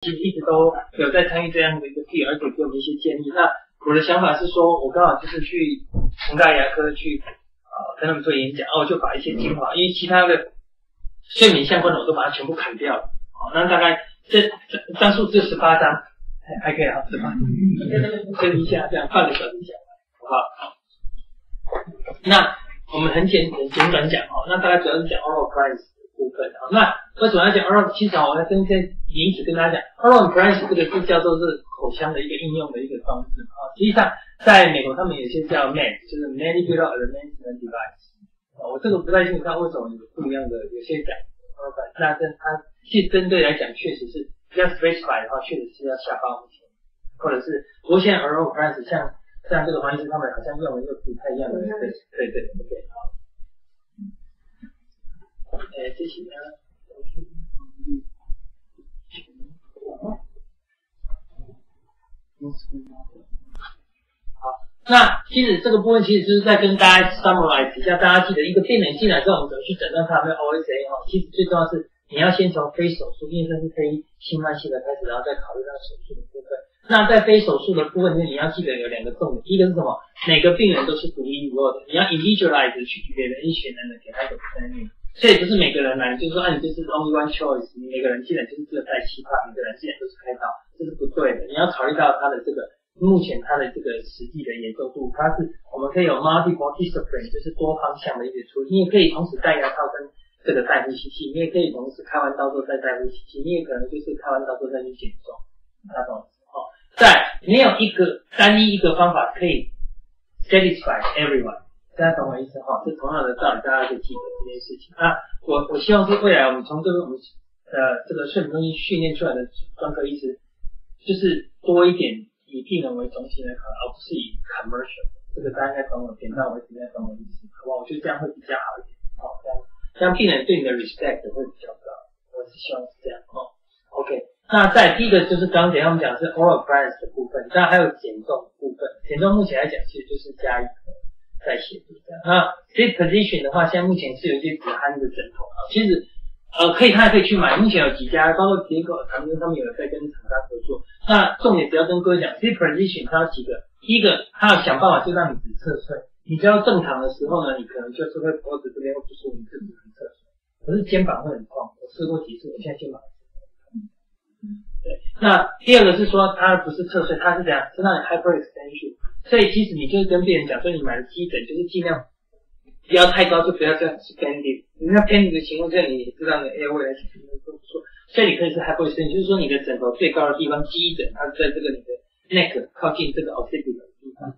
其实一直都有在参与这样的一个 P， 而且给我们一些建议。那我的想法是说，我刚好就是去成大牙科去跟他们做演讲，我就把一些精华，因为其他的睡眠相关的我都把它全部砍掉了。那大概这张数只有18张，还可以啊，18，跟一下这样半个小时讲完，好不好？那我们很简短讲那大概主要是讲 oral appliance 的部分。那为什么要讲 oral？ 其实我要跟名词跟大家讲 oral appliance 这个字叫做是口腔的一个应用的一个方式实际上在美国他们有些叫 MAD， 就是 Mandibular Advancement Device。我这个不太清楚它为什么有不一样的，有些讲 oral appliance， 那它其实针对来讲确实是比较 specify 的话，确实是要下巴前，或者是不过现在 oral appliance 像这个黄医师他们好像用的又不太一样的，对 OK 好。这些呢，好，那其实这个部分其实就是在跟大家 summarize 一下，大家记得一个病人进来之后，我们怎么去诊断他有没有 OSA 其实最重要是你要先从非手术，因为这是非侵犯性的开始，然后再考虑到手术的部分。那在非手术的部分，你要记得有2个重点，一个是什么？每个病人都是独一无二的，你要 individualize 去给人一选人的，给他一个 planning。所以不是每个人来，就是说你就是 only one choice， 你每个人既然就是只有带CPAP，每个人既然都是开刀，这是不对的。你要考虑到他的这个目前他的这个实际的严重度，它是我们可以有 multiple discipline， 就是多方向的一个处理。你也可以同时戴牙套跟这个戴呼吸器，你也可以同时开完刀之后再戴呼吸器，你也可能就是开完刀之后再去减重，那种在没有单一一个方法可以 satisfy everyone。大家懂我意思这同样的道理，大家就记得这件事情。我希望是未来我们从这个我们这个睡眠中心训练出来的专科医师，就是多一点以病人为中心来考虑，而不是以 commercial。这个大家应该懂我，点到为止，应该懂我意思，好不好？我觉得这样会比较好一点。这样病人对你的 respect 会比较高。我是希望是这样OK， 那在第一个就是刚才我们讲的是 oral appliance 的部分，当然还有减重的部分。减重目前来讲，其实就是加一个在协助这样。那 sit position 的话，现在目前是有一些止鼾的枕头其实可以去买，目前有几家，包括结构长庚他们有在跟厂商合作。那重点只要跟各位讲 sit position 它有几个，第一个它要想办法就让你只侧睡，你只要正常的时候呢，你可能就是会脖子这边会不舒服，你自己很侧睡，可是肩膀会很痛，我试过几次，我现在肩膀对。那第二个是说它不是侧睡，它是怎样，是让你 hyperextension。所以其实你就是跟病人讲说，你买的基枕就是尽量不要太高，就不要这样 expanded。你那 expanded 的情况下，你知道你的 airway 来讲都不错。所以你可以是 hyperextension， 就是说你的枕头最高的地方，基枕它是在这个你的 neck 靠近这个 occipital 的地方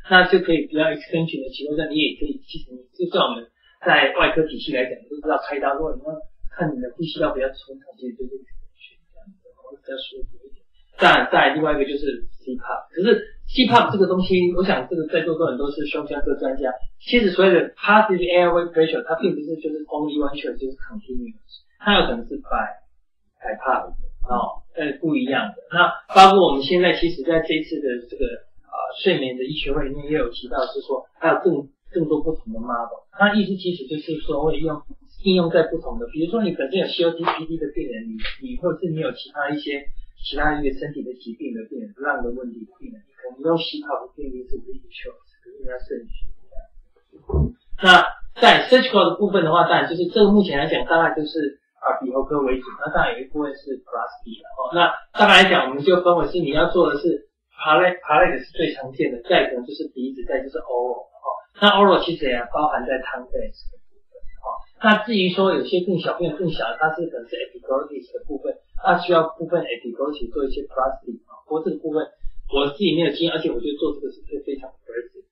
那就可以比较 extension 的情况下，你也可以，其实你就像我们在外科体系来讲，都知道开刀，如果你要看你的呼吸道比较顺畅，其实就是 extension 这样子，会比较舒服一点。再另外一个就是 CPAP， 可是 CPAP 这个东西，我想这个在座的人都是胸腔科专家。其实所谓的 passive airway pressure， 它并不是就是 only one choice， 就是 continuous， 它有可能是 BiPAP 不一样的。那包括我们现在其实在这一次的这个睡眠的医学会里面也有提到，是说还有更多不同的 model。它意思其实就是说会应用在不同的，比如说你本身有 COPD 的病人，你或者是你有其他一个身体的疾病的病人，不让的问题的病人，你可能用CPAP的病例是不一定 choice， 可是你要慎选。那在 surgical 的部分的话，当然就是这个目前来讲，大概就是鼻喉科为主，那当然有一部分是 plasty 那大概来讲，我们就分为是你要做的是 palate 是最常见的，再可能就是鼻子，再就是 oral 那 oral 其实也包含在 tongue base 的部分那至于说有些更小病人更小的，它是可能是 epiglottis 的部分，它需要部分 epiglottis 做一些 plasty 不过这个部分我自己没有经验，而且我觉得做这个是非常 aggressive。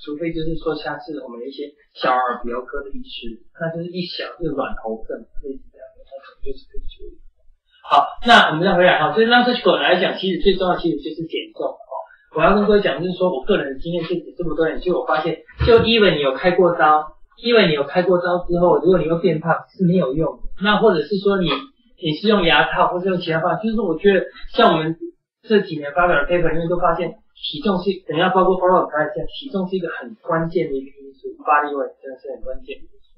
除非就是说像是我们一些小儿鼻喉科的医师，那就是一小就是软头症类似这样的，那可能就是可以处理。好，那我们再回来就是让surgical来讲，其实最重要其实就是减重我要跟各位讲就是说我个人的经验是这么多年，就我发现就因为你有开过刀之后，如果你用变胖是没有用的。那或者是说你是用牙套或是用其他方法，就是说我觉得像我们这几年发表的 paper 里面都发现体重是，等一下包括 oral appliance， 体重是一个很关键的一个因素 ，body weight 真的是很关键的因素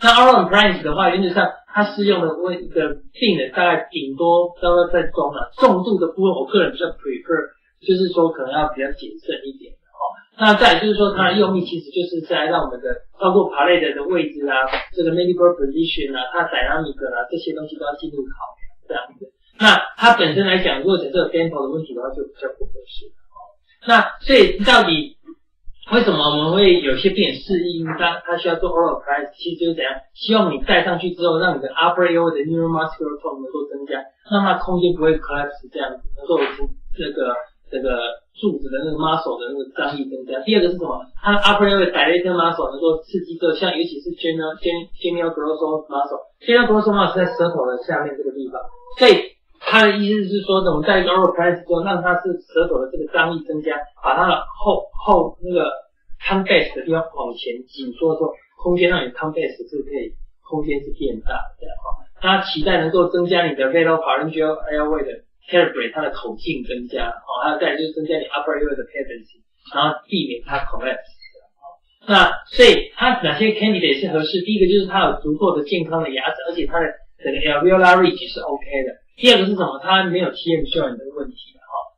那 oral appliance 的话，原则上它适用的一个病人大概顶多大概在中了，重度的部分我个人比较 prefer， 就是说可能要比较谨慎一点的哦。那再来就是说它的用意其实就是在让我们的包括爬类的位置啊，这个 medical position 啊，它 dynamic 啊这些东西都要进入考量这样子。那它本身来讲，如果假设有 dental 的问题的话，就比较不合适哦。那所以到底为什么我们会有些病人适应他需要做 oral appliance， 其实就是怎样，希望你戴上去之后，让你的 upper airway 的 neuromuscular tone 能够增加，让它空间不会 collapse 这样子，能够这个柱子的那个 muscle 的那个张力增加。第二个是什么？它 upper airway dilator muscle 能够刺激之后，像尤其是 genial grossal muscle，genial grossal muscle 在舌头的下面这个地方，所以他的意思是说，我们在 oral appliance 之后，让它是舌头的这个张力增加，把它的后那个 tongue base 的地方往前紧缩之后，空间让你 tongue base 是可以空间是变大的哈。它期待能够增加你的 velopharyngeal airway 的 calibrate 它的口径增加还有再来就是增加你 upper airway 的 patency， 然后避免它 collapse。那所以它哪些 candidate 是合适？第一个就是它有足够的健康的牙齿，而且它的整个 alveolar ridge 是 OK 的。第二个是什么？它没有 TM joint 的问题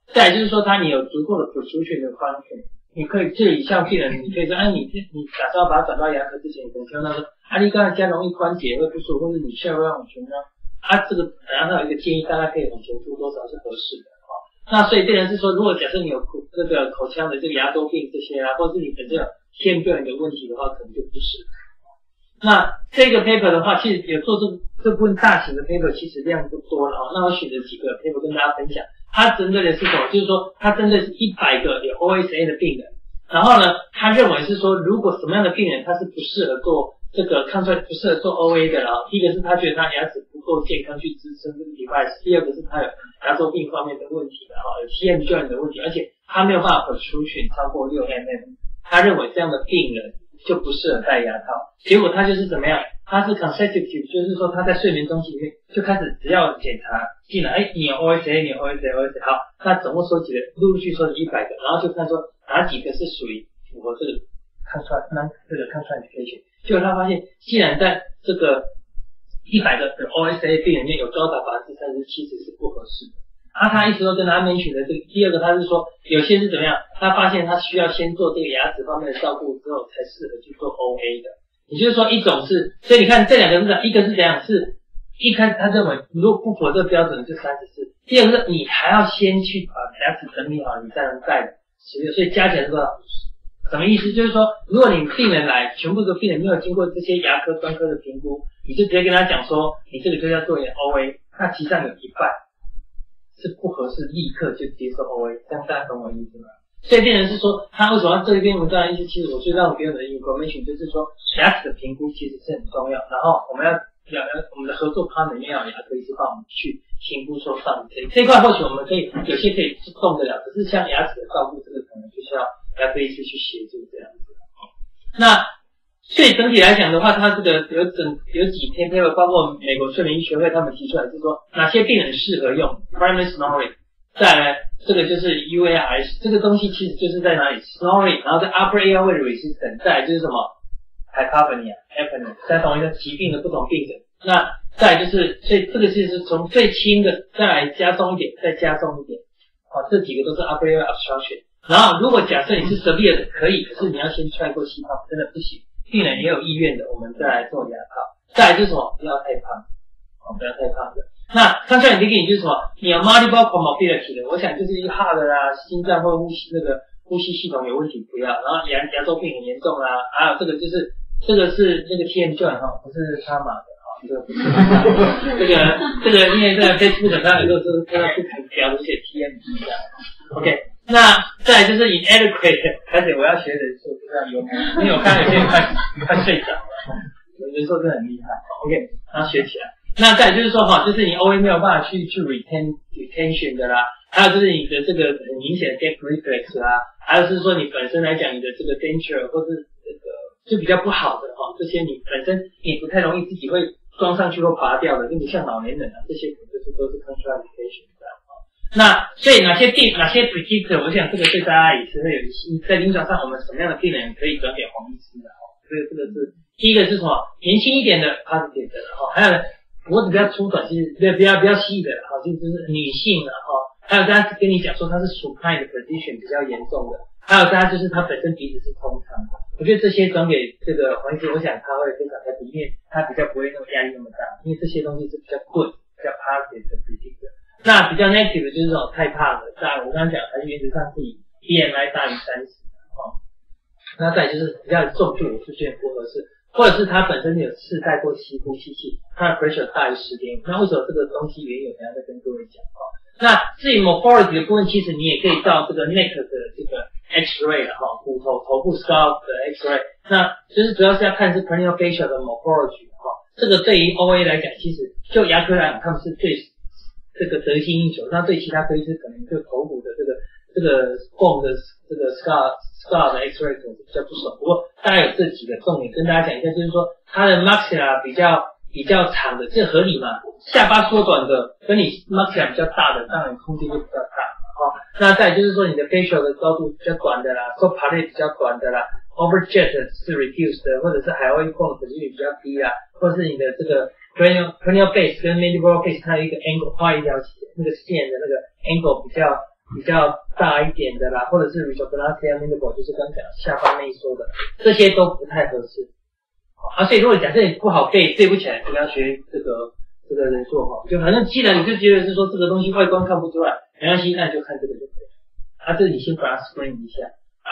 再来就是说你有足够的 protrusion 的 function， 你可以这里像病人，你可以说你打算把它转到牙科之前，你可能听到说你刚才加容易关节会不舒服，或者你需要往前呢这个然后有一个建议，大概可以往前出多少是合适的那所以病人是说，如果假设你有这个口腔的这个牙周病这些或是你本身有 TM joint 的问题的话，可能就不适合。那这个 paper 的话，其实有做这部分大型的 paper， 其实量不多了那我选择几个 paper 跟大家分享。它针对的是什么？就是说，它针对是100个有 OSA 的病人，然后呢，他认为是说，如果什么样的病人他是不适合做这个看出来不适合做 OA 的第一个是他觉得他牙齿不够健康去支撑这个 device， 第二个是他有牙周病方面的问题有 TM joint 的问题，而且他没有办法 protrusion 超过6 mm， 他认为这样的病人就不适合戴牙套。结果他就是怎么样？他是 consecutive， 就是说他在睡眠中期里面就开始只要检查进来，你有 OSA， 你有 OSA， 好，那总共收集了陆续收集100个，然后就看说哪几个是属于符合这个contraindication。结果他发现，既然在这个100个 OSA 病人里面有高达30%其实是不合适的。他一直都跟他mention的这个，第二个他是说有些是怎么样，他发现他需要先做这个牙齿方面的照顾之后才适合去做 OA 的。也就是说一种是，所以你看这两个是一个是怎样，是一开始他认为如果不符合这个标准就34，第二个是你还要先去把牙齿整理好你才能戴的16，所以加起来是多少？50。什么意思？就是说如果你病人来全部的病人没有经过这些牙科专科的评估，你就直接跟他讲说你这个就要做一点 OA， 那其实上有一半是不合适立刻就接受 OA， 这样大家懂我意思吗？所以病人是说他为什么要这篇文章的意思，其实我最让我给我的 information 就是说牙齿的评估其实是很重要，然后我们的合作 partner 也要牙科医师帮我们去评估说到底这一块或许我们可以有些可以动得了，可是像牙齿的照顾这个可能就需要牙科医师去协助这样子。那所以整体来讲的话，它这个有几篇 paper， 包括美国睡眠医学会他们提出来是说哪些病人适合用 primary snoring， 再来这个就是 UARS， 这个东西其实就是在哪里 snoring， 然后在 upper airway resistance， 再来就是什么 hypopnea apnea， 再同一个疾病的不同病症。那再来就是，所以这个其实是从最轻的再来加重一点，再加重一点这几个都是 upper airway obstruction。然后如果假设你是 severe 的可以，可是你要先try过气泡，真的不行，病人也有意愿的，我们再来做牙套。再来就是什么，不要太胖不要太胖的。那刚才你提醒就是什么，你有 multiple comorbidity 的，我想就是一 heart 心脏或呼吸系统有问题不要，然后牙周病很严重还有这个就是这个是那个 TM joint 不是他马的这个不是这个因为在 Facebook 上有时候是看到不可标的写 TM 这样 OK。那再来就是 inadequate， 而且我要学的时候不知道有没有，因为我看到有些人快睡着了，有的时候真的很厉害 OK， 然后学起来。那再来就是说就是你 OA 没有办法去retention 的啦，还有就是你的这个很明显的 gap reflex 还有是说你本身来讲你的这个 denture 或是这个就比较不好的这些你本身你不太容易自己会装上去或拔掉的，跟你像老年人这些可能就是都是 contraindication 的那所以哪些 predictor， 我想这个对大家也是会有在临床上我们什么样的病人可以转给黄医师的这个是第一个是什么？年轻一点的 positive 的还有脖子比较粗短，其实比较细的就是女性的还有大家跟你讲说它是 supine 的 position 比较严重的，还有大家就是它本身鼻子是通畅的。我觉得这些转给这个黄医师，我想他会非常happy，因为他比较不会那么压力那么大，因为这些东西是比较 good 比较 positive 的 predictor。那比较 negative 的就是这种太胖了，在我刚刚讲还是原则上是以 BMI 大于30那再就是比较重就有出现不合适，或者是他本身有试戴过吸呼吸器，他的 pressure 大于10.5，那为什么这个东西原有？等一下再跟各位讲那至于 morphology 的部分，其实你也可以到这个 neck 的这个 X-ray 的骨头部 scalp 的 X-ray， 那就是主要是要看是 craniofacial 的 morphology 这个对于 OA 来讲，其实就牙科来讲，他们是最这个得心应手，那对其他科医师可能就头骨的这个 bone 的这个 scar 的 X-ray 可能比较不熟，不过大概有这几个重点跟大家讲一下，就是说它的 maxilla 比较长的，这合理嘛？下巴缩短的跟你 maxilla 比较大的，当然空间就比较大那再就是说你的 facial 的高度比较短的啦 ，top palate 比较短的啦 ，overjet 是 reduced 的，或者是海外控的比例比较低啦，或者是你的这个 cranial base 跟 mandibular base 它有一个 angle 画一条那个线的那个 angle 比较大一点的啦，或者是 retrognathia mandible 就是刚讲下巴内缩的，这些都不太合适。所以如果假设你不好背不起来，就要学这个人做就反正既然你就觉得是说这个东西外观看不出来，没关系，那你就看这个就可以了。这你先把它 screen 一下。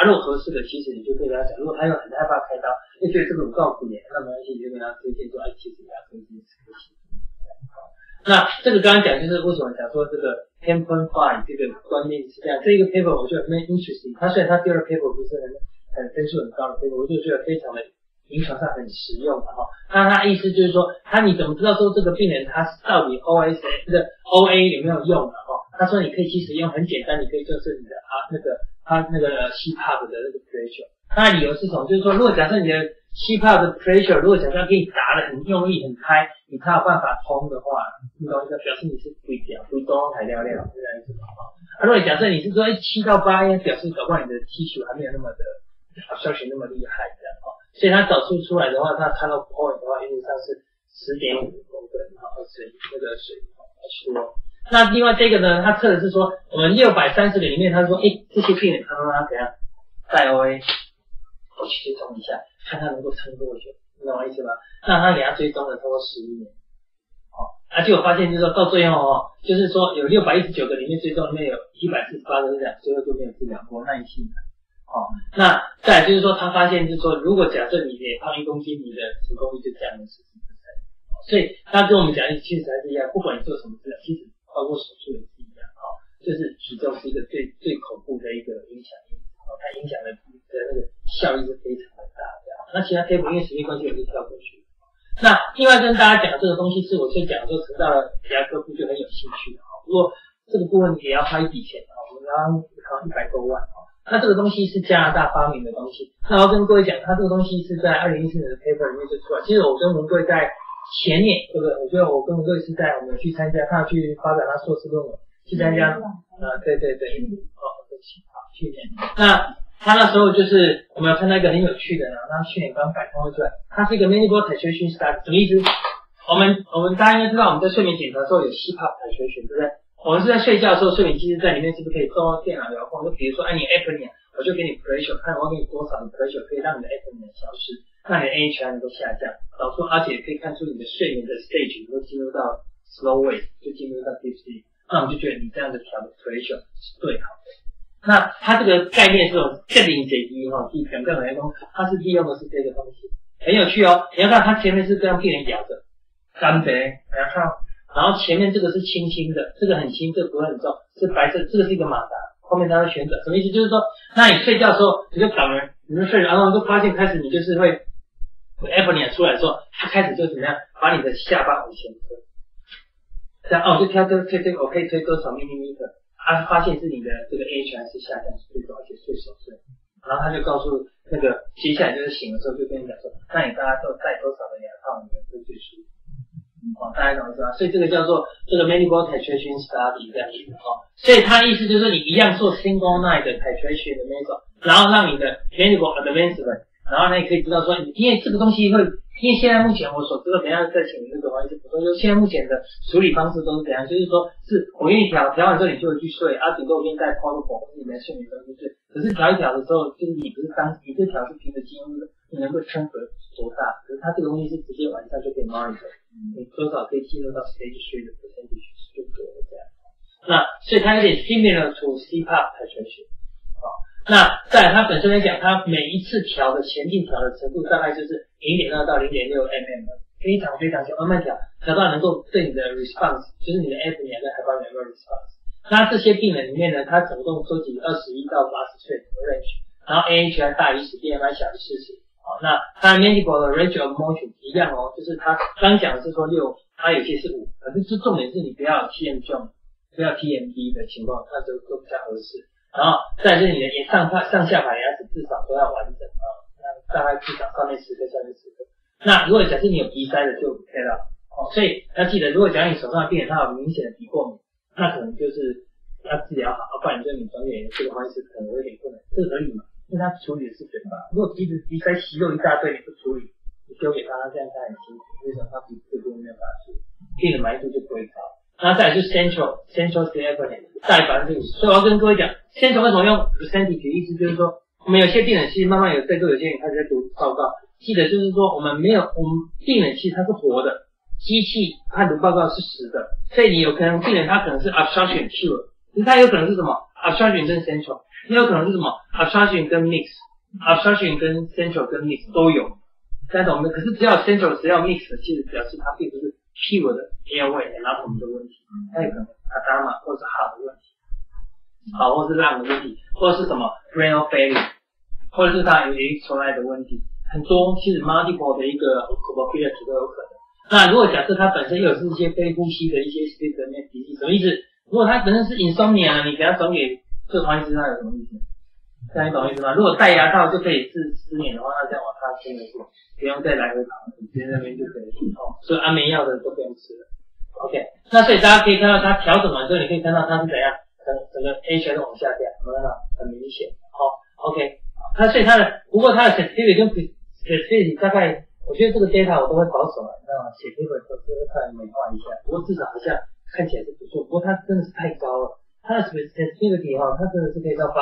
如果合适的，其实你就可以跟他讲，如果他又很害怕开刀，就觉得这个有告诉你，那没关系，你就跟他推荐说，其实牙科医生可以。那这个刚刚讲就是为什么讲说这个 10.5 这个观念是这样。这一个 paper 我觉得蛮 interesting， 它虽然它第二 paper 不是很分数很高的 paper， 我就觉得非常的临床上很实用的那他意思就是说，你怎么知道说这个病人他到底 OA 有没有用的他说你可以其实用很简单，你可以就是你的那个CPAP 的那个 pressure。他的理由是什么？就是说，如果假设你的CPAP 的 pressure 如果假设可以打得很用力很开，你才有办法通的话，你懂意思？表示你是规东还料料这样子如果假设你是说7到8，表示搞不好你的踢球还没有那么的absorption那么厉害这样所以他找出来的话，他看到 point 的话，原则上是 10.5公分那个水说。那另外这个呢，他测的是说，我们630个里面，他说，这些病人他让他怎样带 OA， 我去追踪一下，看他能够撑多久，你懂我意思吗？那他给他追踪了超过11年，结果发现就是说到最后就是说有619个里面追踪里面有148个是这样，最后就没有治疗过耐性的。那再来就是说，他发现就是说，如果假设你也胖1公斤，你的成功率就降了10%。所以他跟我们讲，其实还是一样，不管你做什么治疗，其实包括手术也是一样就是体重是一个最恐怖的一个影响因子它影响的那个效益是非常的大的。那其他 table 因为时间关系我就跳过去。那另外跟大家讲的这个东西是我就讲说，陈到了牙科部就很有兴趣的不过这个部分也要花一笔钱我们要考100多万那这个东西是加拿大发明的东西。那我要跟各位讲，它这个东西是在2014年的 paper 里面就出来。其实我跟文贵在前年，对不对？我觉得我跟文贵是在我们去参加，他去发表他硕士论文，去参加。对，对不起，去年。那他那时候就是我们有看到一个很有趣的那去年刚摆放出来，它是一个 mandibular titration study， 什么意思？我们大家应该知道，我们在睡眠检查的时候有 CPAP titration， 对不对？我们是在睡觉的时候，睡眠机制在里面是不是可以动电脑遥控？就比如说，你 apnea， 我就给你 pressure， 看我给你多少的 pressure 可以让你的 apnea 消失，让你的 AHI 能够下降，而且可以看出你的睡眠的 stage 能够进入到 slow wave， 就进入到 deep sleep。那我们就觉得你这样子调的 pressure 是最好的。那它这个概念是这种更零解一讲更来说，它是利用的是这个东西，很有趣你要看它前面是这样病人摇着，干杯，然后前面这个是轻轻的，这个很轻，这个不会很重，是白色，这个是一个马达，后面它会旋转，什么意思？就是说，那你睡觉的时候，你就搞人，你就睡，然后就发现开始你就是会 apnea 出来的时候，它开始就怎么样，把你的下巴往前推，这样我就挑推，我可以推多少 millimeter， 发现是你的这个 AHI 是下降最多，而且最熟睡，然后他就告诉那个接下来就是醒的时候就跟你讲说，那你大家都戴多少的牙套，你会最舒服。大家懂是吧？所以这个叫做这个 mandibular titration study 这样子所以它的意思就是说，你一样做 single night 的 titration 的那种，然后让你的 mandible advancement 然后呢，也可以知道说，因为这个东西会，因为现在目前我所知道，等一下再请那个黄医师补充，就是现在目前的处理方式都是怎样，就是说是我给你调完之后你就会去睡啊，顶多我给你带 protocol 或者你来睡眠中去睡，可是调一调的时候，就是你不是你这调是凭着经的，你能够撑得多大？可是它这个东西是直接晚上就可以 monitor，你多少可以进入到 stage 3的 percentage 就多了这样。那所以它有点 similar to CPAP titration。那在它本身来讲，它每一次调的前进调的程度大概就是 0.2 到 0.6 mm， 非常非常小，慢慢调到能够对你的 response， 就是你的 apnea 跟 hypopnea 的 response。那这些病人里面呢，他总共收集21到80岁的 range， 然后 AHI 大于10 ，BMI 小于40。那它 mandible 的 range of motion 一样哦，就是它刚讲的是说6，它有些是5，可是重点是你不要有 TM joint， 不要 TMD 的情况，那就比较合适。然后再是你的上下排牙齿至少都要完整啊，那大概至少上面10个，下面10个。那如果假设你有鼻塞的就 OK 了哦，所以要记得，如果假如你手上的病人他有明显的鼻过敏，那可能就是要治疗好，不然你就你转给这个方式可能会有点困难，这合理嘛？因为他处理的是嘴巴，如果鼻塞息肉一大堆你不处理，你丢给他，他这样他很辛苦，为什么他鼻子这部分没有办法处理，病人满意度就不会高。那再来就是 central apnea， 大于50%。所以我要跟各位讲 ，central 为什么用 percentage 的意思就是说，我们有些病人其实慢慢有在做，有些人开始在读报告，记得就是说我们病人其实他是活的，机器判读报告是死的，所以你有可能病人他可能是 obstruction cure， 他有可能是什么 obstruction 跟 central， 也有可能是什么 obstruction 跟 mix，obstruction 跟 central 跟 mix 都有，但是我们可是只要 central 只要 mix 的，其实表示它并不是 pure 的 airway anatomy 的问题，它有可能 adama 或者是 heart 的问题，好，或是 lung 的问题，或者是什么 renal failure， 或者是它有一从来的问题，很多其实 multiple 的一个 comorbidity 都有可能。那如果假设它本身又是一些非呼吸的一些 sleep apnea disease， 什么意思？如果它本身是 insomnia， 你给它转给这个黄医师，那有什么意思？这样你懂意思吗？如果戴牙套就可以治失眠的话，那这样他真的是不用再来回跑，你直接那边就可以所以安眠药的都不用吃了。OK， 那所以大家可以看到它调整完之后，你可以看到它是怎样，整个 AHI 都往下掉，有没有看到？很明显。OK， 那所以它的，不过它的 sensitivity 跟 specificity 大概，我觉得这个 data 我都会保守了，你知道吗？写 paper 都是会稍微美化一下，不过至少好像看起来是不错，不过它真的是太高了。它的 sensitivity 它真的是可以到86，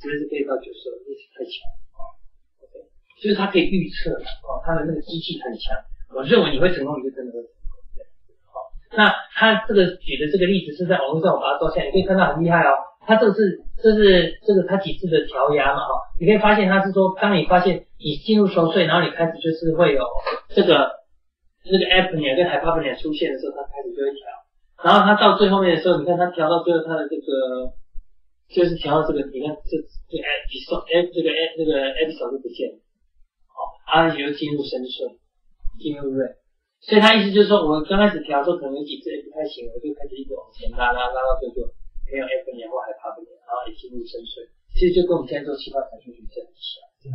甚至是可以到90，这是太强OK， 就是它可以预测它的那个机器很强，我认为你会成功，你就真的会成功。那他这个举的这个例子是在网络上，我把它照下来，你可以看到很厉害哦。它这个它几次的调压嘛你可以发现它是说，当你发现你进入熟睡，然后你开始就是会有这个apnea 跟 hypopnea 出现的时候，它开始就会调。然后它到最后面的时候，你看它调到最后，它的这个就是调到这个，你看这个 episode 就不见了，它就进入深睡，进入 REM。所以它意思就是说，我刚开始调的时候可能有几次不太行，我就开始一直往前拉到最后没有 apnea 或 hypopnea， 然后也进入深睡。其实就跟我们现在做气泡产生学是很像，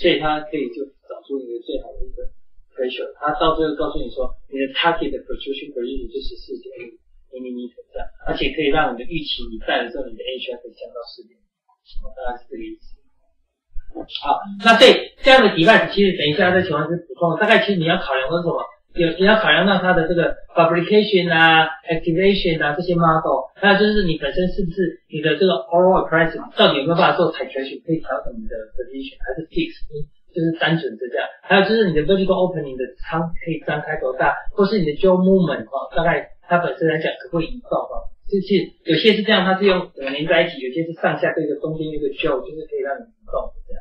所以它可以就找出一个最好的一个 pressure。它到最后告诉你说，你的 target 的 protrusion pressure 就是 4.5mm 这样，而且可以让你的预期你戴了之后，你的 AHI 可以降到4.5，大概是这个意思。好，那所以这样的 device 其实等一下在情况是补充，大概其实你要考量的是什么？你要考量到它的这个 fabrication activation 这些 model， 还有就是你本身是不是你的这个 oral appliance 到底有没有办法做 titration， 可以调整你的 position， 还是 fix， 就是单纯这样。还有就是你的 vertical opening 的仓可以张开多大，或是你的 jaw movement 大概它本身来讲可不可以移动就是有些是这样，它是用整个连在一起，有些是上下对着中间一个 jaw， 就是可以让你移动这样。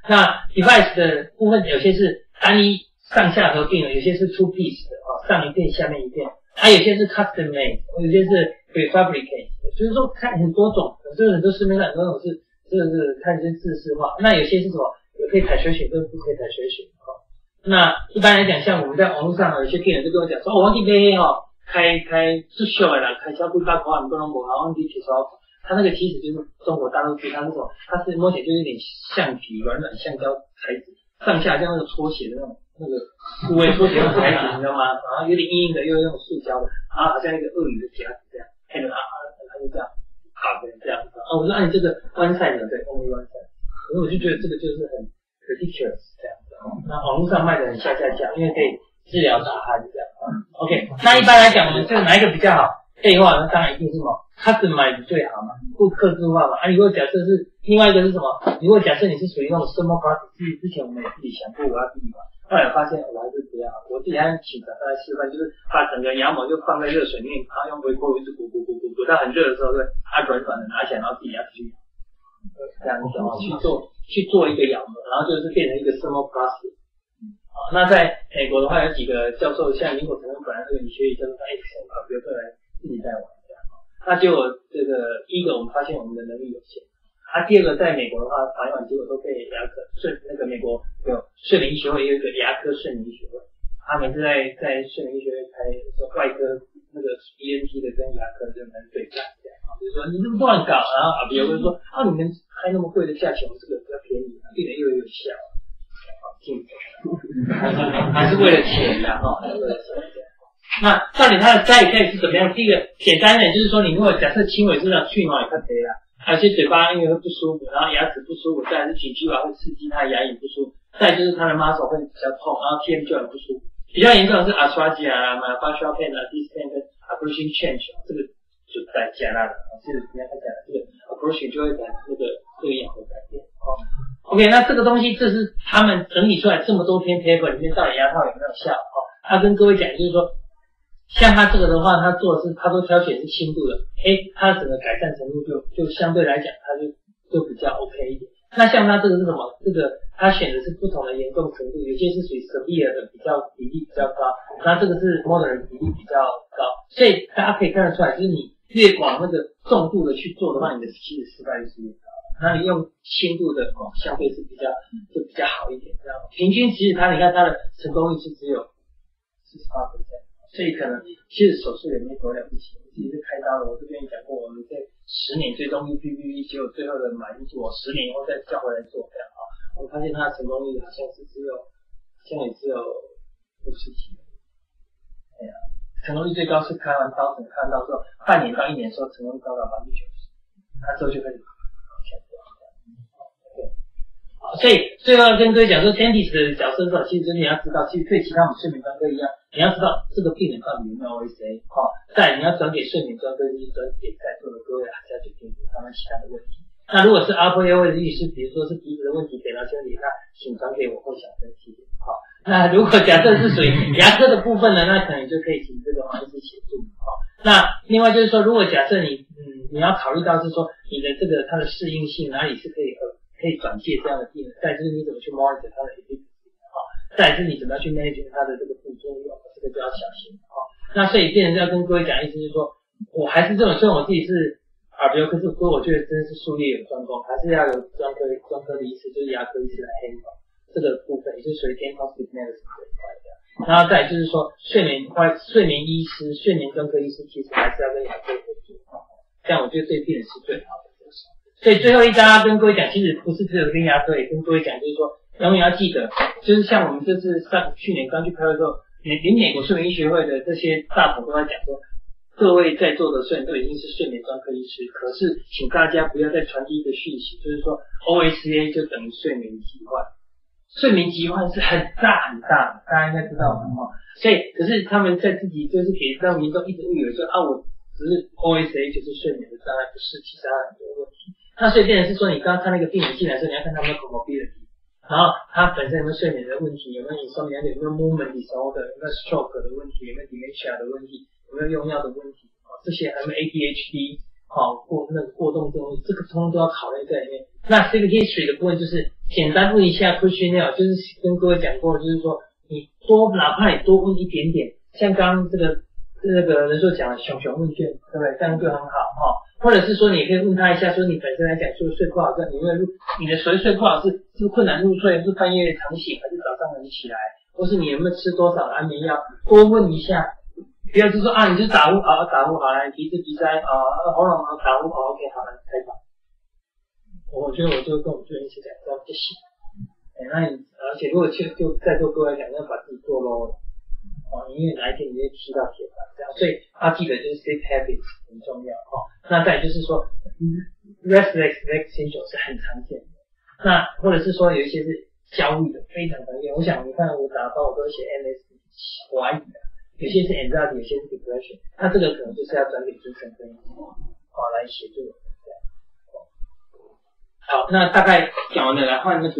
那 device 的部分有些是单一上下合并的，有些是 two piece 的上一片下面一片，有些是 custom made， 有些是 prefabricate， 就是说看很多种，就是很多市面上很多种是看是自式化，那有些是什么有可以titration跟不可以titration那一般来讲，像我们在网络上有些病人就跟我讲说，我忘记买开出秀的啦，开销不大块，很多人不好忘记提出来，它那个其实就是中国大陆区，它那种它是摸起来就有点橡皮软橡胶材质，上下像那个搓鞋的那个部位搓鞋的材质，你知道吗？然后有点硬硬的，又用塑胶的，然后好像一个鳄鱼的夹子这样，看着它就这样好的这样子我说你这个弯赛的对 only one side，可是我就觉得这个就是很 ridiculous 这样子哦。那网络上卖的很下价，因为可以治疗打鼾这样。OK， 那一般来讲，我们就哪一个比较好？废话，那当然一定是什么 customize 最好嘛，不客制化嘛。如果假设是另外一个是什么？如果假设你是属于那种 thermal plastic， 之前我们也自己想过我要自己嘛，后来发现我还是不要，我自己还请大家示范，就是把整个牙膜就放在热水面，然后用微波炉一直鼓到很热的时候，对，它软软的拿起来，然后自己要去这样子去做一个咬膜，然后就是变成一个 thermal plastic。那在美国的话，有几个教授，像英国成功本来这个理学教授他 X 比如说来自己在玩这样。那结果这个第一个我们发现我们的能力有限，第二个在美国的话，打完结果都被牙科那个美国有睡眠医学会有一个牙科睡眠医学会，他每次在睡眠医学会开说外科那个 ENT 的跟牙科就能对战这样，就是说你这么乱搞，然后比如说你们开那么贵的价钱，我们这个比较便宜，病人又有效。竞争还是为了钱的哈，还是为了钱。那到底它的 side effect 是怎么样？第一个简单点就是说，你如果假设轻微是让去毛也快赔了，有些嘴巴因为会不舒服，然后牙齿不舒服，再来是颈椎会刺激它牙龈不舒服，再就是它的 muscle 会比较痛，然后 TM 就很不舒服。比较严重的是 arthritis 啊、myofascial pain 啊、disc pain 跟 abrasion change， 这个就在加拿大的，这个今天他讲的这个 abrasion 就会把这个牙会改变。OK， 那这个东西，这是他们整理出来这么多篇 paper 里面到底牙套有没有效？他跟各位讲就是说，像他这个的话，他做的是他都挑选是轻度的，他整个改善程度就相对来讲，他就比较 OK 一点。那像他这个是什么？这个他选的是不同的严重程度，有些是属于 severe 的，比例比较高，那这个是 moderate 比例比较高，所以大家可以看得出来，就是你越往那个重度的去做的话，你的其实失败率是越高。那你用轻度的相对是比较好一点，这样平均其实你看它的成功率是只有 48%， 所以可能其实手术也没多了不起。我自己是开刀了，我这边讲过，我们在10年追踪 UPV， 结果最后的满意度10年以后再叫回来做这样我发现它的成功率好像也只有67%。成功率最高是开完刀之后半年到1年的时候，成功率高达90%，那之后就开始。所以最后跟各位讲说 dentist 的角色是什么？其实你要知道，其实对其他我们睡眠专科一样，你要知道这个病人到底有没有 OSA， 再你要转给睡眠专科医，转给在座的各位还是要去评估他们其他的问题。那如果是 upper airway 的医师，比如说是鼻子的问题、扁桃腺问题，那请转给我或小分析。那如果假设是属于牙科的部分呢，那可能就可以请这个医师协助。那另外就是说，如果假设你要考虑到是说你的这个它的适应性哪里是可以转介这样的病人，再就是你怎么去 monitor 它的 efficacy， 再是你怎么样去 manage 它的这个副作用，这个就要小心。那所以变成要跟各位讲，意思是说，我还是这种，虽然我自己是耳鼻喉科，不过我觉得真是术业有专攻，还是要有专科的医师，就是牙科医师来 handle 这个部分，也就是属于 dental sleep medicine 这一块的。然后再就是说，睡眠医师、睡眠专科医师，其实还是要跟牙科合作，这样我觉得对病人是最好的。所以最后大家跟各位讲，其实不是只有跟牙科，也跟各位讲，就是说永远要记得，就是像我们这次去年刚去开会的时候，连美国睡眠医学会的这些大头都在讲说，各位在座的虽然都已经是睡眠专科医师，可是请大家不要再传递一个讯息，就是说 OSA 就等于睡眠疾患，睡眠疾患是很大很大的，大家应该知道嘛所以可是他们在自己就是给让民众一直误以为说我只是 OSA 就是睡眠的障碍，不是，其实还有很多问题。那所以变成是说，你刚刚看那个病人进来的时候，你要看他们的 comorbidity， 然后他本身有没有睡眠的问题，有没有insomnia，有没有 movement disorder， 有没有 stroke 的问题，有没有 dementia 的问题，有没有用药的问题，这些还有没有 ADHD， 过动症，这个通通都要考虑在里面。那这个 history 的部分就是简单问一下 questionnaire， 就是跟各位讲过，就是说你哪怕你多问一点点，像刚刚这个人说讲的熊问卷，对不对？这样就很好或者是说你可以问他一下，说你本身来讲说睡不好，你的睡不好是困难入睡，是半夜常醒，还是早上能起来，或是你有没有吃多少的安眠药，多问一下，不要就说你就打呼好了，鼻塞喉咙打呼OK 好了，开打。我觉得我就跟我们医师讲，这样不行。那你而且如果就在座各位讲，要把自己做 low 因为哪一天你会踢到铁板这样，所以记得就是 sleep habits 很重要那再就是说 restless leg syndrome 是很常见的，那或者是说有一些是焦虑的，非常常见。我想你看我打包我都写 MS 怀疑的，有些是 anxiety， 有些是 depression， 那这个可能就是要转给精神科医生来协助我们这样。好，那大概讲完了，来换那个